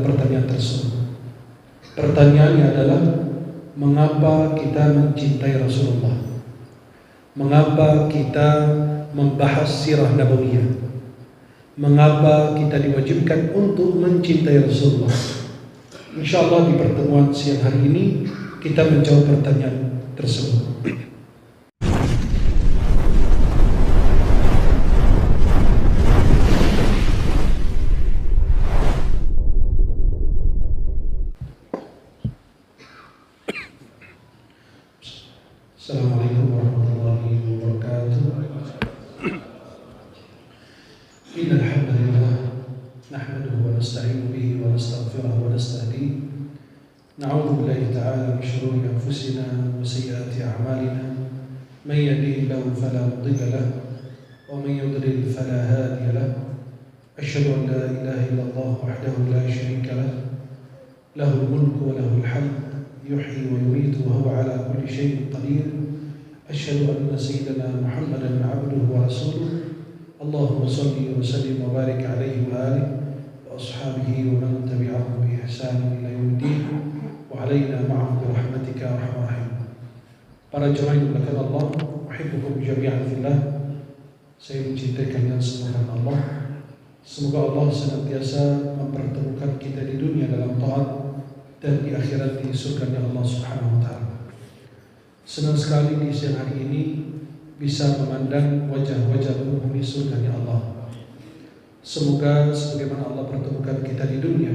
dalam pertanyaan tersebut. Pertanyaannya adalah, mengapa kita mencintai Rasulullah? Mengapa kita membahas sirah nabawiyah? Mengapa kita diwajibkan untuk mencintai Rasulullah? InsyaAllah di pertemuan siang hari ini kita menjawab pertanyaan tersebut. Assalamualaikum warahmatullahi wabarakatuh. Innal hamdalillah nahmaduhu wa nasta'inu bihi wa nastaghfiruhu wa nastahdihi. Na'udzu billahi ta'ala min shururi anfusina wa sayyiati a'malina. Man yahdihillahu fala mudilla lahu wa man yudlil fala hadiya lahu. Asyhadu an la ilaha illallah wahdahu la syarika lahu. Lahul mulku wa lahul hamd. يحيي ويميت وهو على كل شيء قدير. أشهد أن سيدنا محمدا عبده ورسوله. اللهم صل وسلم وبارك عليه وآله وأصحابه ومن تبعهم بإحسان إلى يوم الدين وعلينا معهم برحمتك يا أرحم الراحمين. Para jemaah yang dimuliakan Allah, uhibbukum jami'an fillah. Saya mencintai kalian semua karena Allah. Semoga Allah senantiasa mempertemukan kita di dunia dalam taat dan di akhirat di surganya Allah Subhanahu wa ta'ala. Senang sekali di siang hari ini bisa memandang wajah-wajah penghuni surganya Allah. Semoga sebagaimana Allah pertemukan kita di dunia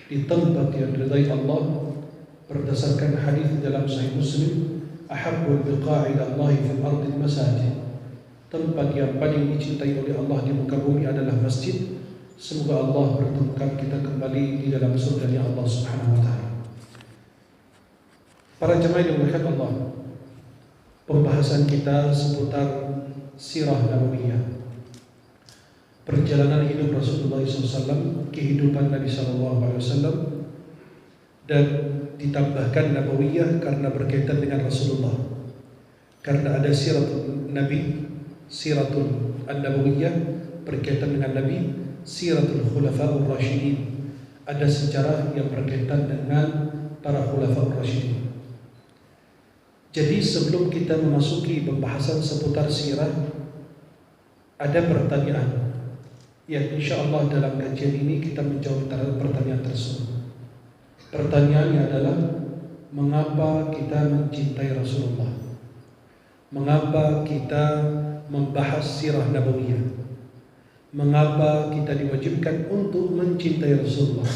di tempat yang diridai Allah berdasarkan hadis dalam Sahih Muslim, ahabbul biqa'i ila Allah fil ardi masajid. Tempat yang paling dicintai oleh Allah di muka bumi adalah masjid. Semoga Allah pertemukan kita kembali di dalam surganya Allah Subhanahu wa ta'ala. Para jemaah yang dimuliakan Allah, pembahasan kita seputar sirah nabawiyah, perjalanan hidup Rasulullah SAW, kehidupan Nabi SAW, dan ditambahkan nabawiyah karena berkaitan dengan Rasulullah. Karena ada siratul Nabi, siratul an-nabawiyah berkaitan dengan Nabi, siratul khulafa'ur rasyidin, ada sejarah yang berkaitan dengan para khulafa'ur rasyidin. Jadi sebelum kita memasuki pembahasan seputar sirah, ada pertanyaan yang insyaallah dalam kajian ini kita menjawab pertanyaan tersebut. Pertanyaannya adalah, mengapa kita mencintai Rasulullah? Mengapa kita membahas sirah nabawiyah? Mengapa kita diwajibkan untuk mencintai Rasulullah?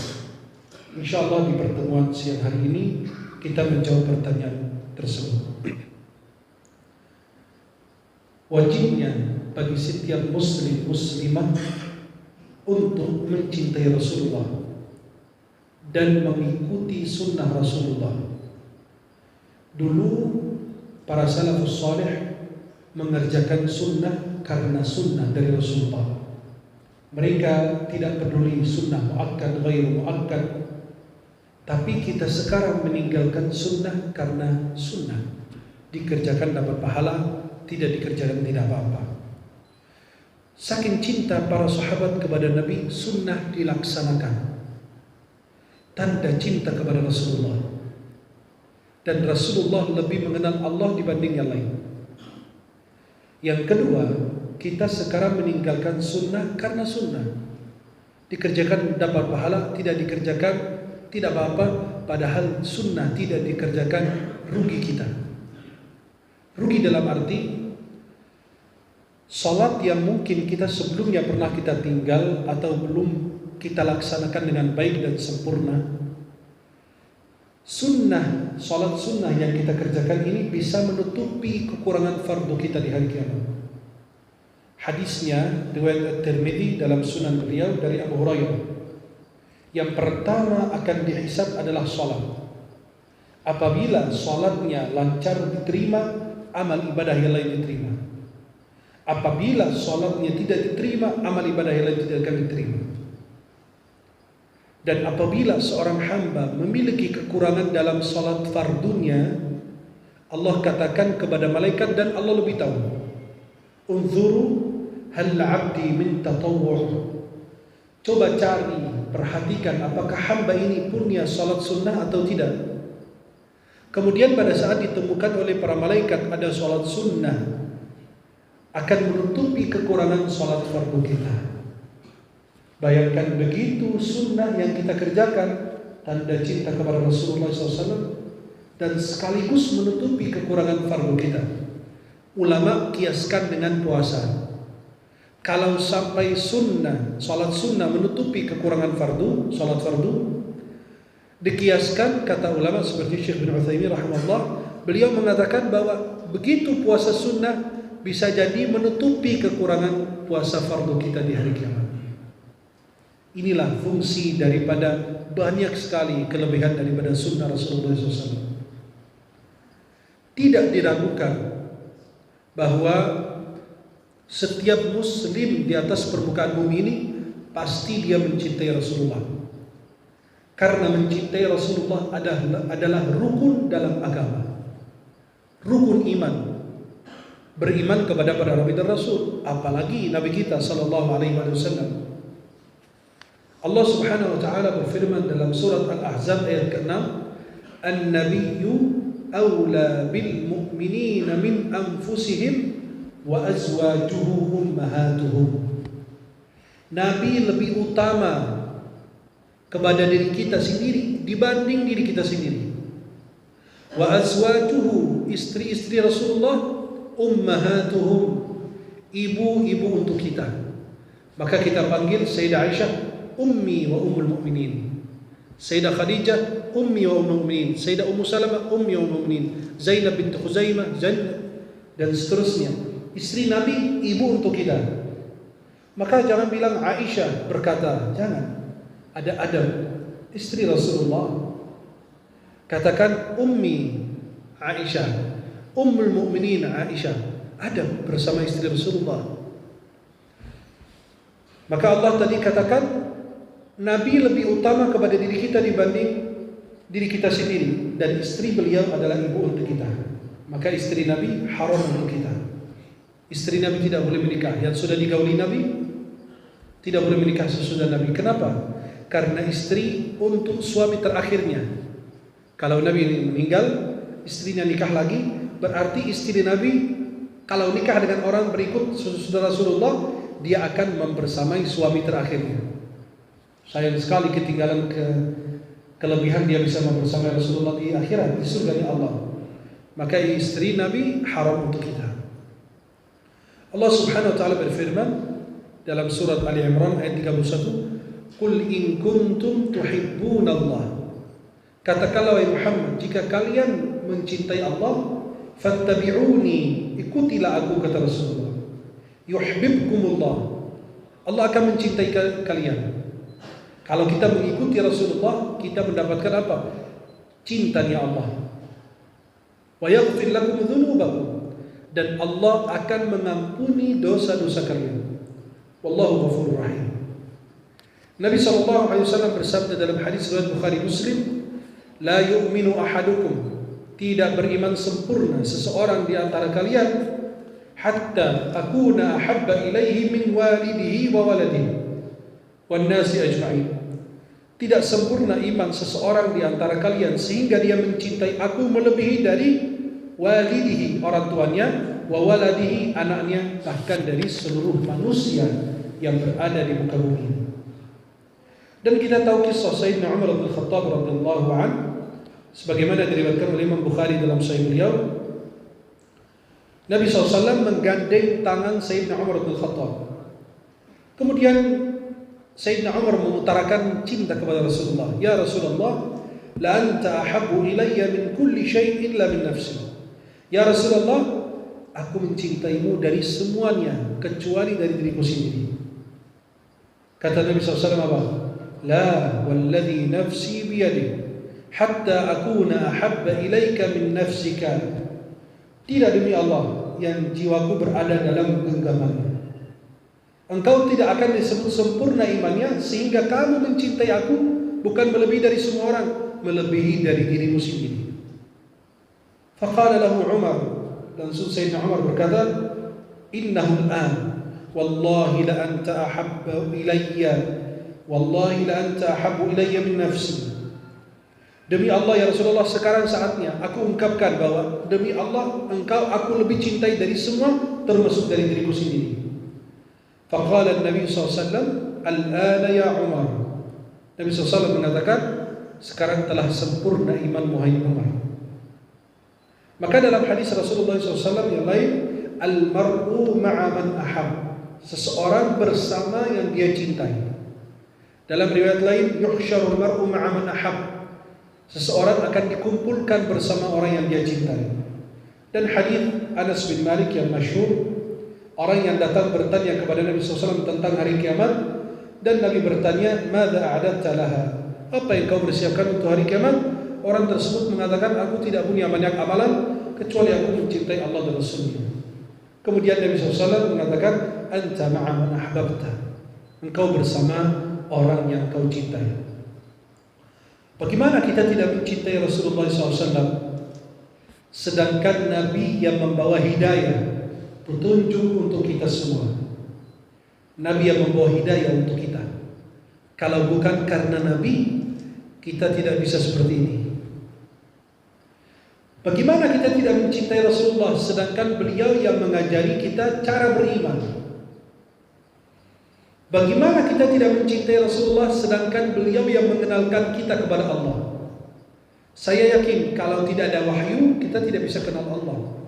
InsyaAllah di pertemuan siang hari ini kita menjawab pertanyaan tersebut. Wajibnya bagi setiap muslim muslimah untuk mencintai Rasulullah dan mengikuti sunnah Rasulullah. Dulu para salafus salih mengerjakan sunnah karena sunnah dari Rasulullah. Mereka tidak peduli sunnah muakkad, ghairu muakkad. Tapi kita sekarang meninggalkan sunnah karena sunnah. Dikerjakan dapat pahala, tidak dikerjakan tidak apa-apa. Saking cinta para sahabat kepada Nabi, sunnah dilaksanakan. Tanda cinta kepada Rasulullah. Dan Rasulullah lebih mengenal Allah dibanding yang lain. Yang kedua, kita sekarang meninggalkan sunnah karena sunnah. Dikerjakan dapat pahala, tidak dikerjakan tidak apa-apa. Padahal sunnah tidak dikerjakan, rugi kita. Rugi dalam arti salat yang mungkin kita sebelumnya pernah kita tinggal atau belum kita laksanakan dengan baik dan sempurna. Sunnah, salat sunnah yang kita kerjakan ini bisa menutupi kekurangan fardu kita di hari kiamat. Hadisnya riwayat At-Tirmidzi dalam sunan beliau dari Abu Hurairah. Yang pertama akan dihisab adalah salat. Apabila salatnya lancar diterima, amal ibadah yang lain diterima. Apabila salatnya tidak diterima, amal ibadah yang lain tidak akan diterima. Dan apabila seorang hamba memiliki kekurangan dalam salat fardunya, Allah katakan kepada malaikat dan Allah lebih tahu. Unzuru hal 'abdi min tatawwu'. Coba cari, perhatikan apakah hamba ini punya salat sunnah atau tidak. Kemudian pada saat ditemukan oleh para malaikat ada salat sunnah, akan menutupi kekurangan salat fardu kita. Bayangkan begitu sunnah yang kita kerjakan, tanda cinta kepada Rasulullah SAW, dan sekaligus menutupi kekurangan fardu kita. Ulama kiaskan dengan puasa. Kalau sampai sunnah, salat sunnah menutupi kekurangan fardu, salat fardu, dikiaskan kata ulama seperti Syekh bin Utsaimin rahimahullah, beliau mengatakan bahwa begitu puasa sunnah bisa jadi menutupi kekurangan puasa fardu kita di hari kiamat. Inilah fungsi daripada banyak sekali kelebihan daripada sunnah Rasulullah SAW. Tidak diragukan bahwa setiap muslim di atas permukaan bumi ini pasti dia mencintai Rasulullah. Karena mencintai Rasulullah adalah rukun dalam agama, rukun iman. Beriman kepada para nabi dan rasul, apalagi nabi kita sallallahu alaihi wasallam. Allah Subhanahu wa taala berfirman dalam surat Al-Ahzab ayat ke-6, "An-nabiyyu awla bil mu'minina min anfusihim wa azwajuhu ummahatuhum." Nabi lebih utama kepada diri kita sendiri dibanding diri kita sendiri. Wa azwajuhu, istri-istri Rasulullah, ummahatuhum, ibu-ibu untuk kita. Maka kita panggil Sayyidah Aisyah ummi wa ummul mu'minin, Sayyidah Khadijah ummi wa ummul mu'minin, Sayyidah Ummu Salamah ummi wa ummul mu'minin, Zainab bint Khuzaimah, dan seterusnya. Istri Nabi ibu untuk kita. Maka jangan bilang Aisyah berkata, jangan. Ada adab. Istri Rasulullah, katakan ummi Aisyah, ummul mu'minin Aisyah. Adab bersama istri Rasulullah. Maka Allah tadi katakan Nabi lebih utama kepada diri kita dibanding diri kita sendiri, dan istri beliau adalah ibu untuk kita. Maka istri Nabi haram untuk kita. Istri Nabi tidak boleh menikah. Yang sudah digauli Nabi tidak boleh menikah sesudah Nabi. Kenapa? Karena istri untuk suami terakhirnya. Kalau Nabi meninggal, istrinya nikah lagi, berarti istri Nabi kalau nikah dengan orang berikut sesudah Rasulullah, dia akan membersamai suami terakhirnya. Sayang sekali ketinggalan kelebihan dia bisa membersamai Rasulullah di akhirat, di surga Allah. Maka istri Nabi haram untuk kita. Allah Subhanahu wa taala berfirman dalam surat Ali Imran ayat 31, "Qul in kuntum tuhibbunallah." Katakanlah wahai Muhammad, jika kalian mencintai Allah, fattabi'uni, ikutilah aku, kata Rasulullah. Yuhibbukumullah, Allah akan mencintai kalian. Kalau kita mengikuti Rasulullah, kita mendapatkan apa? Cintanya Allah. Wa yaghfir lakum dzunubakum, dan Allah akan mengampuni dosa-dosa kalian. Wallahu ghafurur rahim. Nabi SAW bersabda dalam hadis riwayat Bukhari Muslim, "La yu'minu ahadukum," tidak beriman sempurna seseorang di antara kalian, "hatta akuna ahabba ilaihi min walidihi wa waladihi wan nasi ajma'in." Tidak sempurna iman seseorang di antara kalian sehingga dia mencintai aku melebihi dari walidihi, orang tuanya, wa waladihi, anaknya, bahkan dari seluruh manusia yang berada di muka bumi. Dan kita tahu kisah Sayyidina Umar bin Khattab radhiyallahu anhu, sebagaimana diriwayatkan oleh Imam Bukhari dalam Sahih beliau. Nabi SAW menggandeng tangan Sayyidina Umar bin Khattab. Kemudian Sayyidina Umar mengutarakan cinta kepada Rasulullah. "Ya Rasulullah, la anta ahabbu ilayya min kulli syai' illa min nafsi." Ya Rasulullah, aku mencintaimu dari semuanya kecuali dari diriku sendiri. Kata Nabi SAW apa? "La walladhi nafsi biyadihi hatta akuna ahabba ilaika min nafsika." Tidak, demi Allah yang jiwaku berada dalam genggamannya, engkau tidak akan disebut sempurna imannya sehingga kamu mencintai aku bukan melebihi dari semua orang, melebihi dari dirimu sendiri. Faqala lahu Umar, dan Sayyidina Umar berkata, "Innahu al-an wallahi la anta ahabba ilayya wallahi la anta ahabbu ilayya min nafsi. Demi Allah ya Rasulullah, sekarang saatnya aku ungkapkan bahwa demi Allah aku lebih cintai dari semua, termasuk dari diriku sendiri. Faqala Nabi SAW, al-ana ya Umar. Nabi SAW mengatakan, sekarang telah sempurna imanmu hai Umar. Maka dalam hadis Rasulullah SAW yang lain, al-mar'u ma'a man ahab. Seseorang bersama yang dia cintai. Dalam riwayat lain, yuhsyarul mar'u ma'a man ahab. Seseorang akan dikumpulkan bersama orang yang dia cintai. Dan hadis Anas bin Malik yang masyhur, orang yang datang bertanya kepada Nabi SAW tentang hari kiamat, dan Nabi bertanya, "Madza a'adadta laha?" Apa yang kau persiapkan untuk hari kiamat? Orang tersebut mengatakan, aku tidak punya banyak amalan kecuali aku mencintai Allah dan Rasulnya. Kemudian Nabi SAW mengatakan, anta ma'a man ahbabta. Engkau bersama orang yang kau cintai. Bagaimana kita tidak mencintai Rasulullah SAW? Sedangkan Nabi yang membawa hidayah, petunjuk untuk kita semua. Nabi yang membawa hidayah untuk kita. Kalau bukan karena Nabi, kita tidak bisa seperti ini. Bagaimana kita tidak mencintai Rasulullah sedangkan beliau yang mengajari kita cara beriman? Bagaimana kita tidak mencintai Rasulullah sedangkan beliau yang mengenalkan kita kepada Allah? Saya yakin kalau tidak ada wahyu, kita tidak bisa kenal Allah.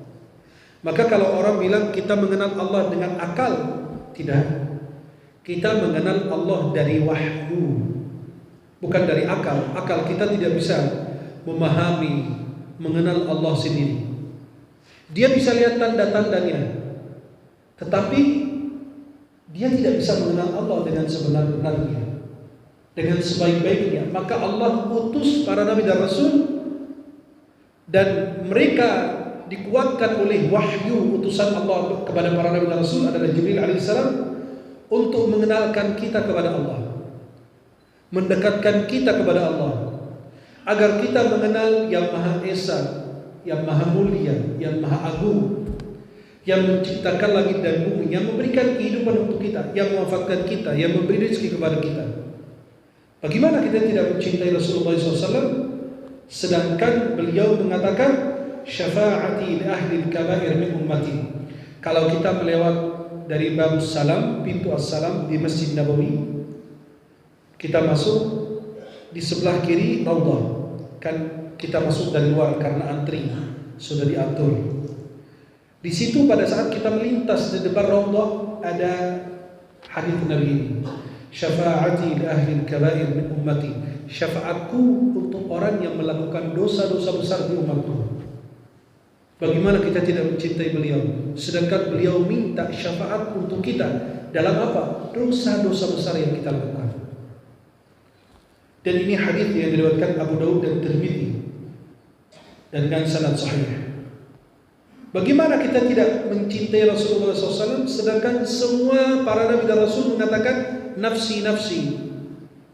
Maka kalau orang bilang kita mengenal Allah dengan akal, tidak. Kita mengenal Allah dari wahyu, bukan dari akal. Akal kita tidak bisa memahami, mengenal Allah sendiri. Dia bisa lihat tanda-tandanya, tetapi dia tidak bisa mengenal Allah dengan sebenar-benarnya, dengan sebaik-baiknya. Maka Allah utus para nabi dan rasul, dan mereka dikuatkan oleh wahyu utusan Allah kepada para nabi dan rasul adalah Jibril alaihissalam, untuk mengenalkan kita kepada Allah, mendekatkan kita kepada Allah, agar kita mengenal yang Maha Esa, yang Maha Mulia, yang Maha Agung, yang menciptakan langit dan bumi, yang memberikan kehidupan untuk kita, yang mewafatkan kita, yang memberi rezeki kepada kita. Bagaimana kita tidak mencintai Rasulullah SAW sedangkan beliau mengatakan syafaati li ahli al-kabair min ummati. Kalau kita melewat dari bab salam, pintu as-salam di Masjid Nabawi, kita masuk di sebelah kiri Raudhah. Kan kita masuk dari luar karena antri sudah diatur. Di situ pada saat kita melintas di depan Raudhah ada hadis Nabi ini. Syafaati li ahli al-kabair min ummati. Syafaatku untuk orang yang melakukan dosa-dosa besar di umatku. Bagaimana kita tidak mencintai beliau sedangkan beliau minta syafaat untuk kita dalam apa? Dosa-dosa besar yang kita lakukan. Dan ini hadis yang diriwayatkan Abu Daud dan Tirmidzi dan dengan sanad sahih. Bagaimana kita tidak mencintai Rasulullah SAW sedangkan semua para nabi dan rasul mengatakan nafsi nafsi.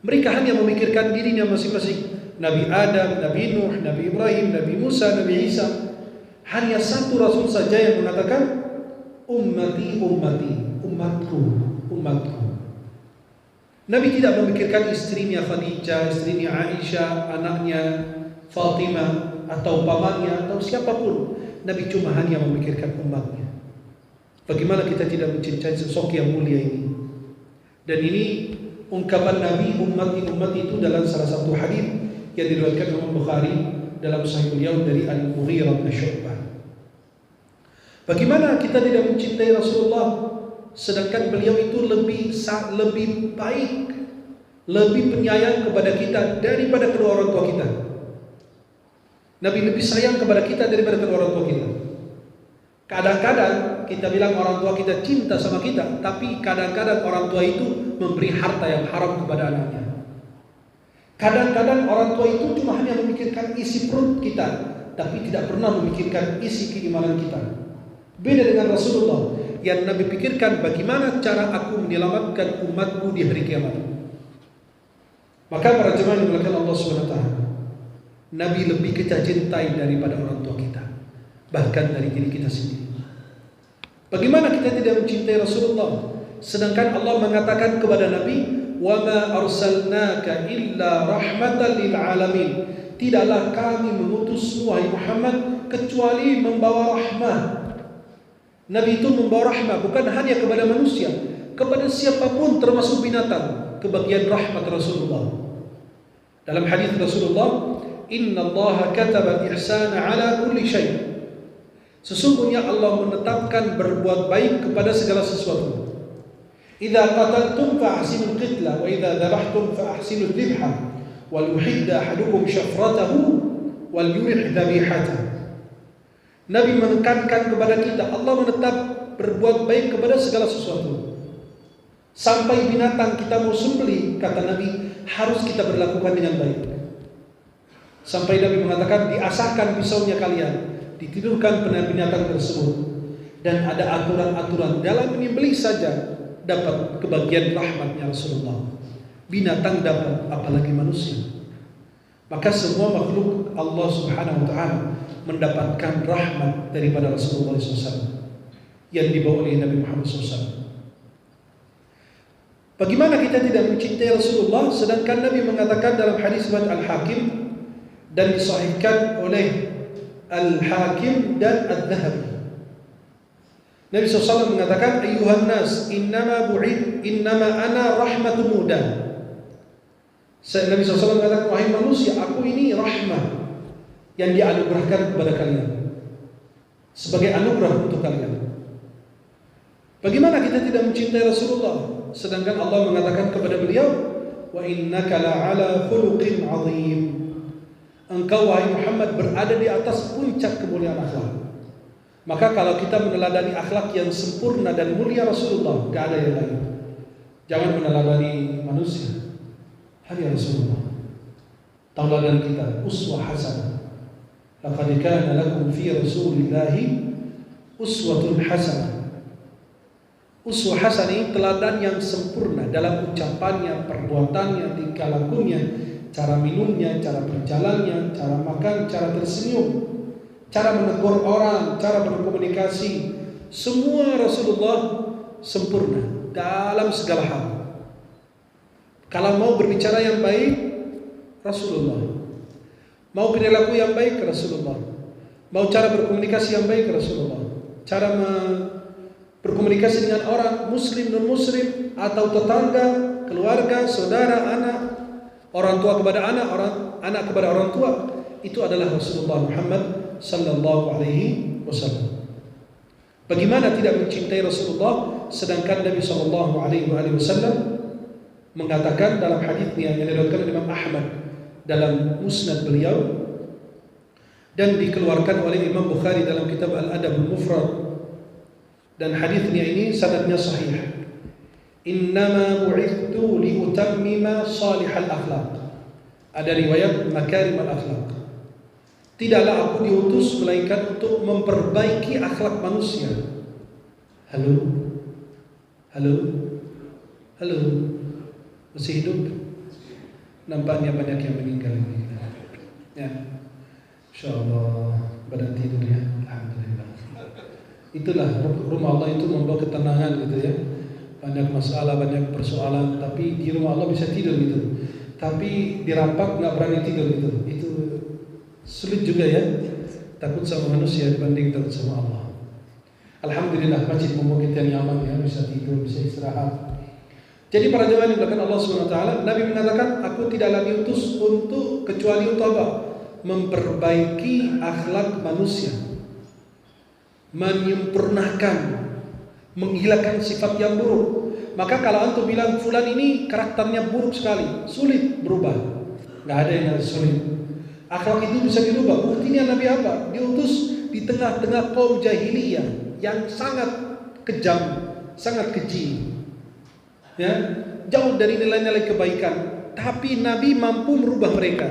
Mereka hanya memikirkan dirinya masing-masing. Nabi Adam, Nabi Nuh, Nabi Ibrahim, Nabi Musa, Nabi Isa. Hanya satu rasul saja yang mengatakan ummati ummati, umatku umatku. Nabi tidak memikirkan istrinya Khadijah, istrinya Aisyah, anaknya Fatimah, atau pamannya, atau siapapun. Nabi cuma hanya memikirkan umatnya. Bagaimana kita tidak mencintai sosok yang mulia ini? Dan ini ungkapan Nabi ummati ummati itu dalam salah satu hadis yang diriwayatkan Imam Bukhari dalam Sahih beliau dari Al-Mughirah bin Syu'bah. Bagaimana kita tidak mencintai Rasulullah sedangkan beliau itu lebih baik, lebih penyayang kepada kita daripada kedua orang tua kita. Nabi lebih sayang kepada kita daripada kedua orang tua kita. Kadang-kadang kita bilang orang tua kita cinta sama kita, tapi kadang-kadang orang tua itu memberi harta yang haram kepada anaknya. Kadang-kadang orang tua itu cuma hanya memikirkan isi perut kita, tapi tidak pernah memikirkan isi keimanan kita. Beda dengan Rasulullah yang Nabi pikirkan bagaimana cara aku menyelamatkan umatku di hari kiamat. Maka para jemaah yang dimuliakan Allah SWT, Nabi lebih kita cintai daripada orang tua kita, bahkan dari diri kita sendiri. Bagaimana kita tidak mencintai Rasulullah sedangkan Allah mengatakan kepada Nabi, wa ma arsalnaka illa rahmatan lil alamin. Tidaklah kami mengutusmu wahai Muhammad kecuali membawa rahmat. Nabi itu membawa rahmat bukan hanya kepada manusia, kepada siapapun termasuk binatang. Kebagian rahmat Rasulullah. Dalam hadis Rasulullah, innallaha kataba al-ihsana ala kulli syai'. Sesungguhnya Allah menetapkan berbuat baik kepada segala sesuatu. Idza qataltum fa ahsinul qitla wa idza dhabhtum fa ahsinul dhibha wal yuhidda ahadukum syafratahu wal yurih dhabihatahu. Nabi menekankan kepada kita, Allah menetap berbuat baik kepada segala sesuatu. Sampai binatang kita mau sembelih, kata Nabi, harus kita berlakukan dengan baik. Sampai Nabi mengatakan, diasahkan pisaunya kalian, ditidurkan binatang tersebut. Dan ada aturan-aturan dalam menyembelih saja dapat kebagian rahmatnya Rasulullah. Binatang dapat, apalagi manusia. Maka semua makhluk Allah Subhanahu wa ta'ala mendapatkan rahmat daripada Rasulullah SAW yang dibawa oleh Nabi Muhammad SAW. Bagaimana kita tidak mencintai Rasulullah sedangkan Nabi mengatakan dalam hadis riwayat Al-Hakim dan disahihkan oleh Al-Hakim dan Adz-Dzahabi. Nabi SAW mengatakan, ayyuhan nas innama ana rahmatun mudah. Nabi SAW mengatakan, wahai manusia, aku ini rahmat yang dianugerahkan kepada kalian sebagai anugerah untuk kalian. Bagaimana kita tidak mencintai Rasulullah sedangkan Allah mengatakan kepada beliau, wa innaka la'ala khuluqin 'azim. Engkau wahai Muhammad berada di atas puncak kemuliaan akhlak. Maka kalau kita meneladani akhlak yang sempurna dan mulia Rasulullah, enggak ada yang lain. Jangan meneladani manusia. Hari Rasulullah. Tauladan kita uswah hasanah. Laqad kana lakum fi Rasulillahi uswatun hasanah. Uswah hasanah ini teladan yang sempurna dalam ucapannya, perbuatannya, tingkah lakunya, cara minumnya, cara berjalannya, cara makan, cara tersenyum, cara menegur orang, cara berkomunikasi. Semua Rasulullah sempurna dalam segala hal. Kalau mau berbicara yang baik, Rasulullah. Mau perilaku yang baik, Rasulullah. Mau cara berkomunikasi yang baik, Rasulullah. Cara berkomunikasi dengan orang muslim, non-muslim, atau tetangga, keluarga, saudara, anak, orang tua kepada anak, anak kepada orang tua, itu adalah Rasulullah Muhammad sallallahu alaihi wasallam. Bagaimana tidak mencintai Rasulullah sedangkan Nabi sallallahu alaihi wasallam mengatakan dalam hadisnya yang diriwayatkan oleh Imam Ahmad dalam musnad beliau dan dikeluarkan oleh Imam Bukhari dalam kitab Al-Adab Al-Mufrad, dan hadisnya ini sanadnya sahih. Innama bu'ithtu liutammima salihal akhlaq. Ada riwayat makarim al-akhlaq. Tidaklah aku diutus melainkan untuk memperbaiki akhlak manusia. Halo? Halo? Halo? Masih hidup? Nampaknya banyak yang meninggal ini. Ya. Insyaallah badan tidur ya. Alhamdulillah. Itulah rumah Allah itu membawa ketenangan gitu ya. Banyak masalah, banyak persoalan, tapi di rumah Allah bisa tidur gitu. Tapi di rampak nggak berani tidur gitu. Itu sulit juga ya. Takut sama manusia dibanding takut sama Allah. Alhamdulillah masjid membawa kita yang nyaman ya, bisa tidur, bisa istirahat. Jadi para jemaah yang dimuliakan Allah SWT, Nabi mengatakan, aku tidaklah diutus untuk kecuali untuk apa? Memperbaiki akhlak manusia, menyempurnakan, menghilangkan sifat yang buruk. Maka kalau antum bilang fulan ini karakternya buruk sekali, sulit berubah. Nggak ada yang sulit. Akhlak itu bisa dirubah. Buktinya Nabi apa? Diutus di tengah-tengah kaum jahiliyah yang sangat kejam, sangat keji. Ya, jauh dari nilai-nilai kebaikan, tapi Nabi mampu merubah mereka.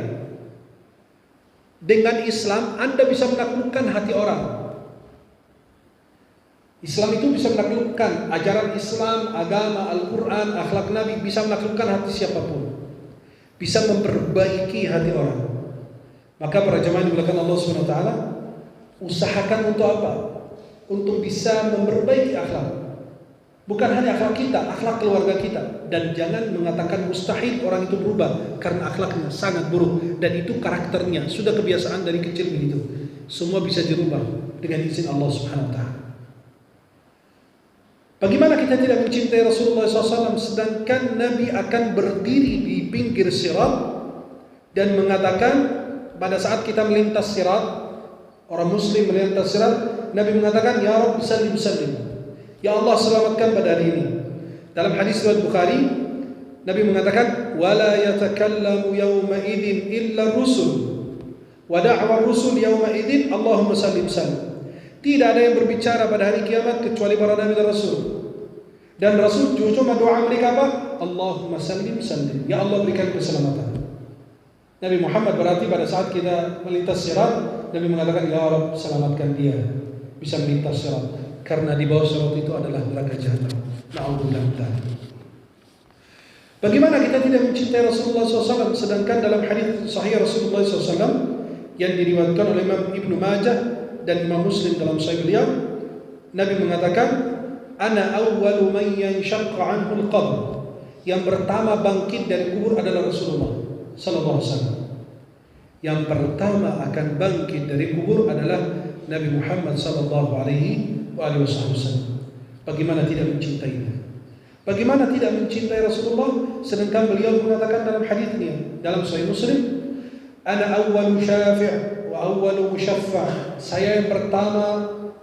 Dengan Islam Anda bisa menaklukkan hati orang. Islam itu bisa menaklukkan, ajaran Islam, agama, Al-Quran, akhlak Nabi bisa menaklukkan hati siapapun, bisa memperbaiki hati orang. Maka para jemaah yang dimuliakan Allah SWT, usahakan untuk apa? Untuk bisa memperbaiki akhlak. Bukan hanya akhlak kita, akhlak keluarga kita. Dan jangan mengatakan mustahil orang itu berubah, karena akhlaknya sangat buruk. Dan itu karakternya, sudah kebiasaan dari kecil begitu. Semua bisa dirubah dengan izin Allah Subhanahu Wa Taala. Bagaimana kita tidak mencintai Rasulullah SAW sedangkan Nabi akan berdiri di pinggir sirat dan mengatakan pada saat kita melintas sirat, orang muslim melintas sirat, Nabi mengatakan, Ya Rabb sallim sallim, Ya Allah selamatkan pada hari ini. Dalam hadis riwayat Bukhari, Nabi mengatakan, wala yatakallamu yawma idzin illa rusul wa da'wa rusul yawma idzin Allahumma sallim sallim. Tidak ada yang berbicara pada hari kiamat kecuali para nabi dan rasul. Dan rasul cuma doa mereka apa? Allahumma sallim sallim, ya Allah berikan keselamatan. Nabi Muhammad berarti pada saat kita melintas sirat, Nabi mengatakan, Ya Rabb selamatkan dia bisa melintas sirat, karena di bawah sirat itu adalah neraka jahanam. Na'udzubillah. Bagaimana kita tidak mencintai Rasulullah SAW sedangkan dalam hadis sahih Rasulullah SAW yang diriwayatkan oleh Imam Ibnu Majah dan Imam Muslim dalam sahih beliau, Nabi mengatakan, Ana awwalu man yanshaqqa anhu al-qabr. Yang pertama bangkit dari kubur adalah Rasulullah sallallahu alaihi wasallam. Yang pertama akan bangkit dari kubur adalah Nabi Muhammad sallallahu alaihi wasallam. Bagaimana tidak mencintainya? Bagaimana tidak mencintai Rasulullah sedangkan beliau mengatakan dalam hadisnya dalam sahih Muslim, Ana awwalu syafi' wa awwalu musyaffa'. Saya yang pertama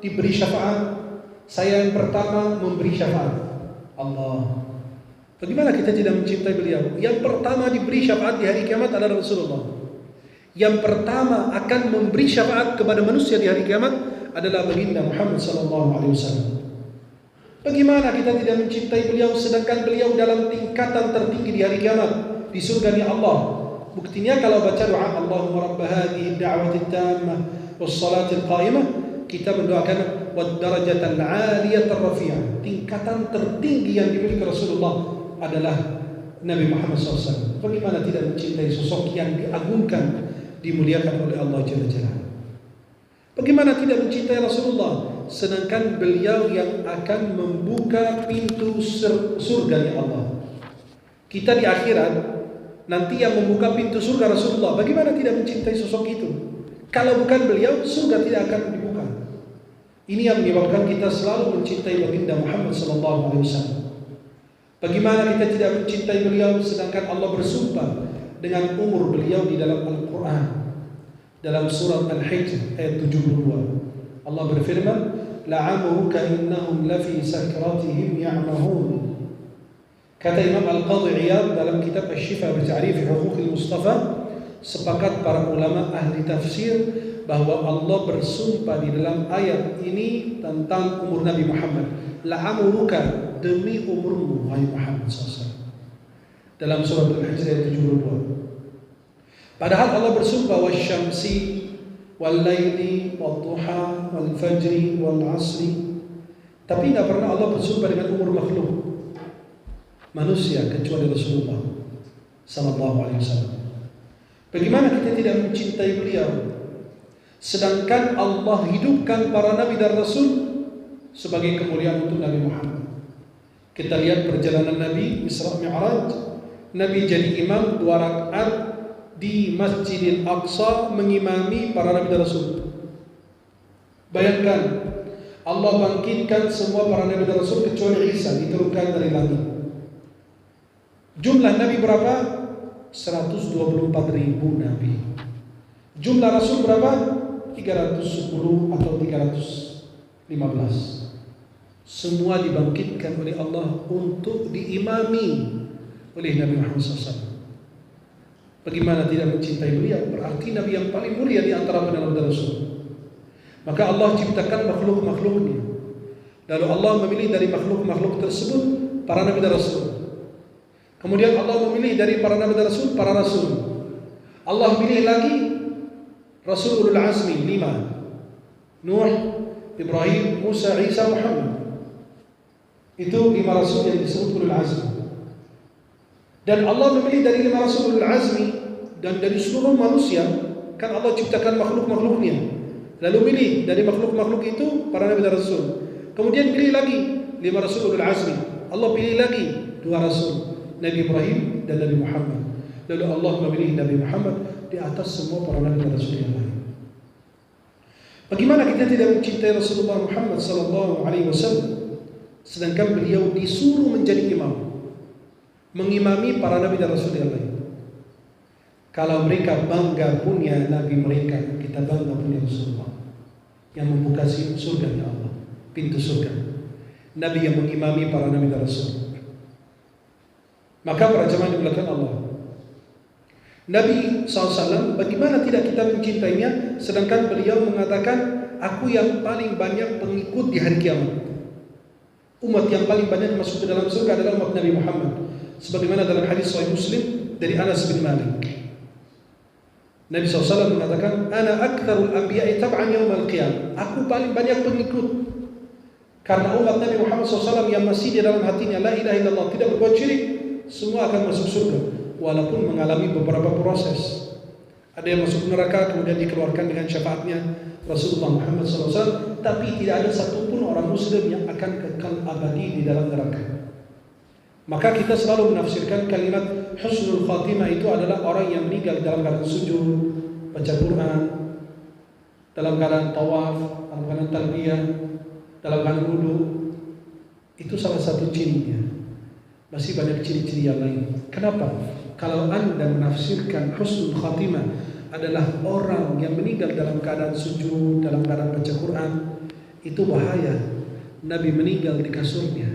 diberi syafaat, saya yang pertama memberi syafaat. Allah. Bagaimana kita tidak mencintai beliau? Yang pertama diberi syafaat di hari kiamat adalah Rasulullah. Yang pertama akan memberi syafaat kepada manusia di hari kiamat adalah baginda Muhammad sallallahu alaihi wasallam. Bagaimana kita tidak mencintai beliau sedangkan beliau dalam tingkatan tertinggi di hari kiamat di surga Allah. Buktinya kalau baca doa Allahumma rabb hadhihi ad-da'wati at-tammah was-salati al-qa'imah, kita mendoakan wad darajatal 'aliyatar rafi'ah. Tingkatan tertinggi yang dimiliki Rasulullah adalah Nabi Muhammad SAW. Bagaimana tidak mencintai sosok yang diagungkan, dimuliakan oleh Allah Jalla Jalla? Bagaimana tidak mencintai Rasulullah sedangkan beliau yang akan membuka pintu surga Allah? Kita di akhirat nanti yang membuka pintu surga Rasulullah. Bagaimana tidak mencintai sosok itu? Kalau bukan beliau, surga tidak akan dibuka. Ini yang menyebabkan kita selalu mencintai baginda Muhammad sallallahu alaihi wasallam. Bagaimana kita tidak mencintai beliau sedangkan Allah bersumpah dengan umur beliau di dalam Al-Quran. Dalam surat Al-Hijr ayat 72. Allah berfirman, la'amruka innahum lafi sakratihim ya'mahun. Kata Imam Al-Qadhi Iyad dalam kitab Asy-Syifa bi Ta'rif Huquqil Mustafa, sepakat para ulama ahli tafsir bahwa Allah bersumpah di dalam ayat ini tentang umur Nabi Muhammad. La'amruka, demi umurmu wahai Muhammad SAW. Dalam surat Al-Hijr ayat 72. Padahal Allah bersumpah wasyamsi wal-laili wad-duha wal-fajri wal-'asri. Tapi tidak pernah Allah bersumpah dengan umur makhluk manusia kecuali Rasulullah sallallahu alaihi wasallam. Bagaimana kita tidak mencintai beliau sedangkan Allah hidupkan para nabi dan rasul sebagai kemuliaan untuk Nabi Muhammad. Kita lihat perjalanan Nabi Isra Mi'raj. Nabi jadi imam 2 rakaat di Masjidil Aqsa mengimami para nabi dan rasul. Bayangkan, Allah bangkitkan semua para nabi dan rasul kecuali Isa, diturunkan dari langit. Jumlah nabi berapa? 124.000 nabi. Jumlah rasul berapa? 310 atau 315. Semua dibangkitkan oleh Allah untuk diimami oleh Nabi Muhammad SAW. Bagaimana tidak mencintai beliau? Berarti Nabi yang paling mulia di antara para nabi dan rasul. Maka Allah ciptakan makhluk-makhluknya. Lalu Allah memilih dari makhluk-makhluk tersebut para nabi dan rasul. Kemudian Allah memilih dari para nabi dan rasul para rasul. Allah pilih lagi Rasul Ulul Azmi 5. Nuh, Ibrahim, Musa, Isa, Muhammad. Itu 5 rasul yang disebut Ulul Azmi. Dan Allah memilih dari 5 rasul Ulul Azmi dan dari seluruh manusia, kan Allah ciptakan makhluk-makhluknya. Lalu pilih dari makhluk-makhluk itu para nabi dan rasul. Kemudian pilih lagi 5 5 rasul ulul azmi. Allah pilih lagi 2 rasul, Nabi Ibrahim dan Nabi Muhammad. Lalu Allah memilih Nabi Muhammad di atas semua para nabi dan rasul yang lain. Bagaimana kita tidak mencintai Rasulullah Muhammad sallallahu alaihi wasallam sedangkan beliau disuruh menjadi imam, mengimami para nabi dan rasul yang lain. Kalau mereka bangga punya nabi mereka, kita bangga punya Rasulullah yang membuka surga ya Allah, pintu surga. Nabi yang mengimami para nabi dan rasul. Maka para jemaah dimuliakan Allah, Nabi SAW, bagaimana tidak kita mencintainya sedangkan beliau mengatakan, aku yang paling banyak pengikut di hari kiamat. Umat yang paling banyak masuk ke dalam surga adalah umat Nabi Muhammad. Sebagaimana dalam hadis Sahih Muslim dari Anas bin Malik, Nabi SAW mengatakan, Ana aktsarul anbiya'i tab'an yaumal qiyamah. Aku paling banyak pengikut. Karena umat Nabi Muhammad SAW yang masih di dalam hatinya la ilaha illallah, tidak berbuat syirik, semua akan masuk surga. Walaupun mengalami beberapa proses. Ada yang masuk neraka kemudian dikeluarkan dengan syafaatnya Rasulullah Muhammad SAW, tapi tidak ada satupun orang muslim yang akan kekal abadi di dalam neraka. Maka kita selalu menafsirkan kalimat husnul khatimah itu adalah orang yang meninggal dalam keadaan sujud, baca Quran, dalam keadaan tawaf, dalam keadaan talbiyah, dalam keadaan wudu. Itu salah satu cirinya. Masih banyak ciri-ciri yang lain. Kenapa? Kalau Anda menafsirkan husnul khatimah adalah orang yang meninggal dalam keadaan sujud, dalam keadaan baca Quran, itu bahaya. Nabi meninggal di kasurnya,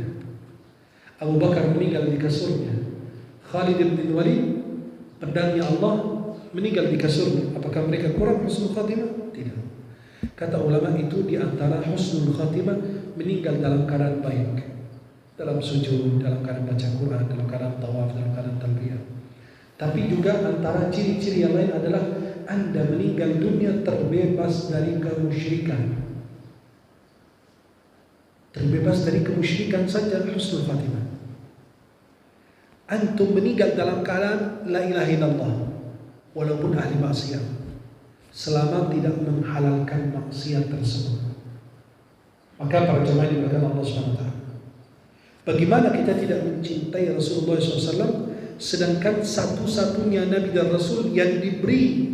Abu Bakar meninggal di kasurnya, Khalid bin Walid pedangnya Allah meninggal di kasurnya. Apakah mereka kurang husnul khatimah? Tidak. Kata ulama itu di antara husnul khatimah meninggal dalam keadaan baik, dalam sujud, dalam keadaan baca Quran, dalam keadaan tawaf, dalam keadaan talbiyah. Tapi juga antara ciri-ciri yang lain adalah Anda meninggal dunia terbebas dari kemusyrikan. Terbebas dari kemusyrikan saja husnul khatimah. Antum meninggal dalam keadaan la ilaha illallah walaupun ahli maksiat, selama tidak menghalalkan maksiat tersebut. Maka para jemaah dimuliakan Allah SWT, bagaimana kita tidak mencintai Rasulullah SAW sedangkan satu-satunya Nabi dan Rasul yang diberi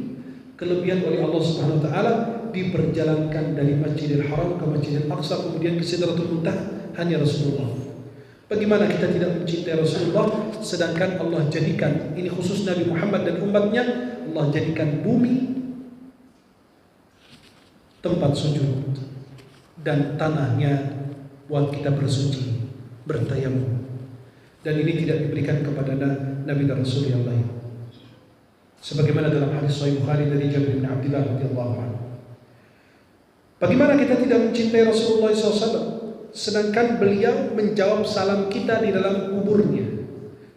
kelebihan oleh Allah Subhanahu Wa Taala diperjalankan dari Masjidil Haram ke Masjidil Aqsa kemudian ke Sidratul Muntaha hanya Rasulullah. Bagaimana kita tidak mencintai Rasulullah sedangkan Allah jadikan, ini khusus Nabi Muhammad dan umatnya, Allah jadikan bumi tempat sujud dan tanahnya buat kita bersuci, bertayamum. Dan ini tidak diberikan kepada Nabi dan Rasul yang lain. Sebagaimana dalam hadis Sahih Bukhari dari Jabir bin Abdullah radhiyallahu anhu. Bagaimana kita tidak mencintai Rasulullah SAW sedangkan beliau menjawab salam kita di dalam kuburnya.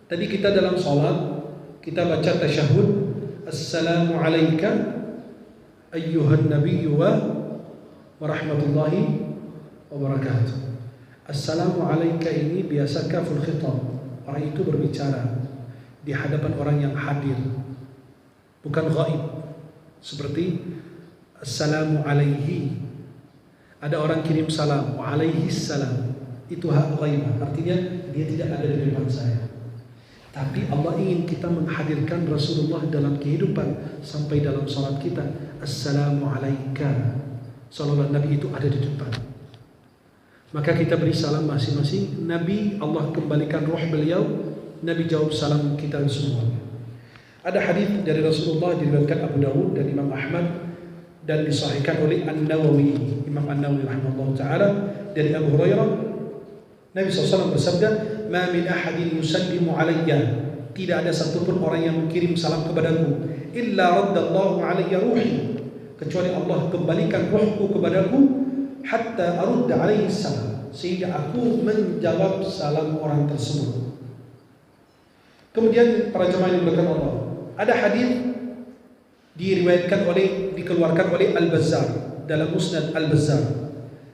Tadi kita dalam salat kita baca tasyahud, Assalamu alayka ayyuhan nabiyyu wa rahmatullahi wa barakatuh. Assalamu alayka ini biasa kaful khitab. Orang itu berbicara di hadapan orang yang hadir, bukan ghaib. Seperti Assalamu alaihi, ada orang kirim salam, wa alaihi salam, itu hak ghaib, artinya dia tidak ada di depan saya. Tapi Allah ingin kita menghadirkan Rasulullah dalam kehidupan sampai dalam salat kita. Assalamu alaika, salawat Nabi itu ada di depan. Maka kita beri salam masing-masing. Nabi, Allah kembalikan roh beliau, Nabi jawab salam kita semuanya. Ada hadis dari Rasulullah diriwayatkan Abu Dawud dan Imam Ahmad dan disahihkan oleh An-Nawawi, Imam An-Nawawi rahimahullah taala, dari Abu Hurairah, Nabi SAW bersabda, "Ma min ahadin yusallimu alayya." Tidak ada satupun orang yang mengirim salam kepadaku, illa raddallahu alayya ruhi, kecuali Allah kembalikan rohku kepadaku, hatta arudda alaihi salam, sehingga aku menjawab salam orang tersebut. Kemudian para jemaah yang dimuliakan Allah, ada hadis dikeluarkan oleh Al-Bazzar dalam Musnad Al-Bazzar.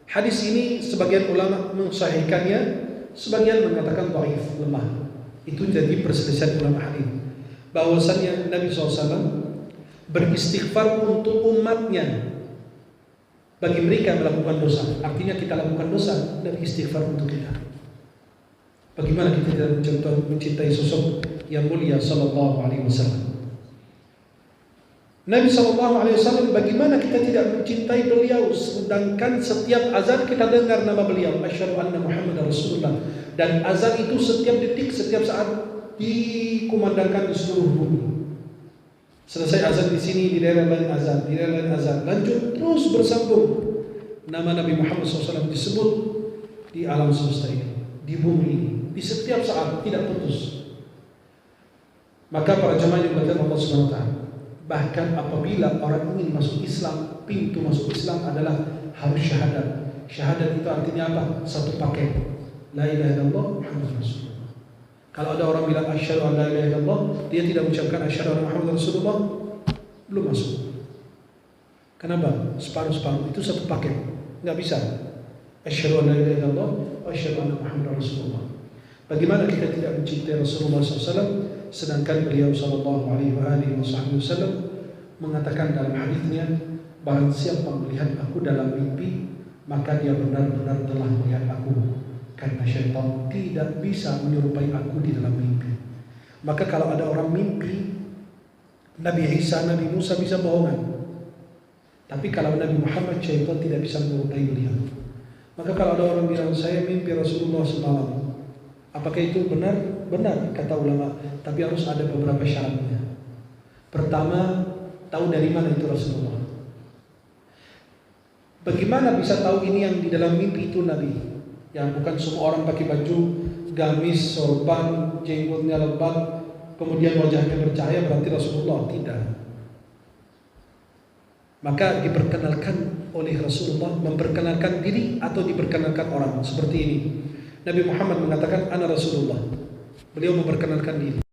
Hadis ini sebagian ulama mensahihkannya, sebagian mengatakan dhaif, lemah. Itu jadi perselisihan ulama hadis. Bahwasannya Nabi SAW beristighfar untuk umatnya bagi mereka yang melakukan dosa. Artinya kita lakukan dosa dan istighfar untuk kita. Bagaimana kita tidak mencintai sosok yang mulia sallallahu alaihi wasallam? Nabi sallallahu alaihi wasallam, bagaimana kita tidak mencintai beliau, sedangkan setiap azan kita dengar nama beliau, asyhadu anna Muhammadar Rasulullah, dan azan itu setiap detik, setiap saat dikumandangkan di seluruh bumi. Selesai azan di sini, di daerah lain azan, di daerah lain azan, lanjut terus bersambung. Nama Nabi Muhammad SAW disebut di alam semesta ini, di bumi ini, di setiap saat, tidak putus. Maka para jemaah yang dimuliakan Allah Subhanahu wa taala, bahkan apabila orang ingin masuk Islam, pintu masuk Islam adalah harus syahadat. Syahadat itu artinya apa? Satu paket. La ilaha illallah Muhammadur Rasulullah. Kalau ada orang bilang asyhadu an la ilaha illallah, dia tidak mengucapkan asyhadu anna Muhammadar Rasulullah, belum masuk. Kenapa? Separuh-separuh, itu satu paket. Enggak bisa. Asyhadu an la ilaha illallah wa asyhadu anna Muhammadar Rasulullah. Bagaimana kita tidak mencintai Rasulullah SAW, sedangkan beliau sallallahu alaihi wasallam mengatakan dalam hadisnya, barang siapa melihat aku dalam mimpi, maka dia benar-benar telah melihat aku, karena syaitan tidak bisa menyerupai aku di dalam mimpi. Maka kalau ada orang mimpi Nabi Isa, Nabi Musa bisa bohongan, tapi kalau Nabi Muhammad, syaitan tidak bisa menyerupai beliau. Maka kalau ada orang bilang saya mimpi Rasulullah semalam, apakah itu benar? Benar, kata ulama, tapi harus ada beberapa syaratnya. Pertama, tahu dari mana itu Rasulullah. Bagaimana bisa tahu ini yang di dalam mimpi itu Nabi? Yang bukan semua orang pakai baju gamis, sorban, jenggotnya lebat, kemudian wajahnya bercahaya berarti Rasulullah. Tidak. Maka diperkenalkan oleh Rasulullah, memperkenalkan diri atau diperkenalkan orang seperti ini. Nabi Muhammad mengatakan ana Rasulullah. Beliau memperkenalkan diri.